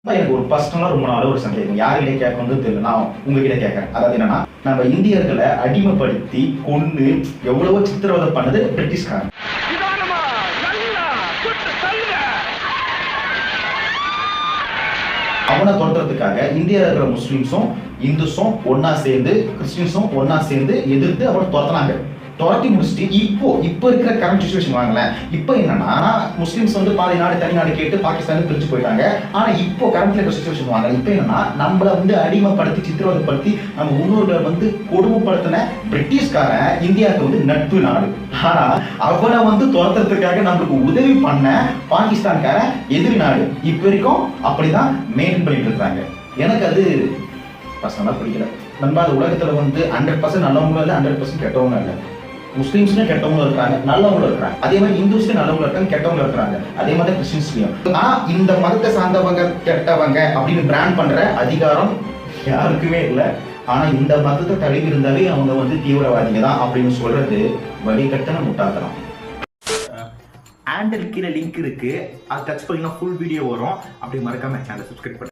எனக்கு ஒரு பர்சனலா ரொம்ப நாள் ஒரு சந்தேகம் யார்கிட்ட கேட்கணும்னு தெரியல. நான் உங்ககிட்ட கேட்கறேன். அதாவது என்னன்னா, நம்ம இந்தியர்களை அடிமைப்படுத்தி கொண்டு எவ்வளவோ சித்திரவதை பண்ணது பிரிட்டிஷ்காரன். அவனை தோன்றதுக்காக இந்தியாவில் இருக்கிற முஸ்லிம்ஸும் இந்துஸும் ஒன்னா சேர்ந்து கிறிஸ்டின்ஸும் ஒன்னா சேர்ந்து எதிர்த்து அவனை துரத்தினாங்க. துரத்தி முடிச்சுட்டு இப்போ இருக்கிற கரண்ட் சிச்சுவேஷன் வாங்கல. இப்போ என்னன்னா முஸ்லிம்ஸ் வந்து பாதி நாடு தனி நாடு கேட்டு பாகிஸ்தான் பிரிச்சு போயிட்டாங்க. ஆனா இப்போ கரண்ட்ல இருக்கிற சிச்சுவேஷன் வாங்கல. இப்போ என்னன்னா நம்மள வந்து அடிமைப்படுத்தி சித்திரவதைப்படுத்தி நம்ம முன்னோர்களை வந்து கொடுமைப்படுத்தின பிரிட்டிஷ்காரன் இந்தியாவுக்கு வந்து நட்பு நாடு. ஆனா அவனை வந்து துரத்துறதுக்காக நம்மளுக்கு உதவி பண்ண பாகிஸ்தான்காரன் எதிரி நாடு. இப்போ வரைக்கும் அப்படிதான் மெயின்டைன் பண்ணிட்டு இருக்காங்க. எனக்கு அது பர்சனலா பிடிக்கல. நம்ம அது உலகத்துல வந்து 100% நல்லவங்களும் இல்லை, 100% கெட்டவங்களும் இல்லை. முஸ்லிம்ஸ்லயும் கெட்டவங்களும் இருக்காங்க, நல்லவங்களும் இருக்காங்க. அதே மாதிரி இந்துஸ்லயும் நல்லவங்களும் இருக்காங்க, கெட்டவங்களும் இருக்காங்க. அதே மாதிரி கிறிஸ்டின்ஸ்லயும். ஆனா இந்த மதத்தை சார்ந்தவங்க கெட்டவங்க அப்படின்னு பிராண்ட் பண்ற அதிகாரம் யாருக்குமே இல்லை. ஆனா இந்த மதத்தை தழுவி இருந்தாலே அவங்க வந்து தீவிரவாதிங்க தான் அப்படின்னு சொல்றது வழிகட்டன முட்டாள்தனம். ஹேண்டில் கீழே லிங்க் இருக்கு, அதை டச் பண்ணீங்கன்னா ஃபுல் வீடியோ வரும். அப்படி மறக்காம சேனலை சப்ஸ்கிரைப் பண்ணுங்க.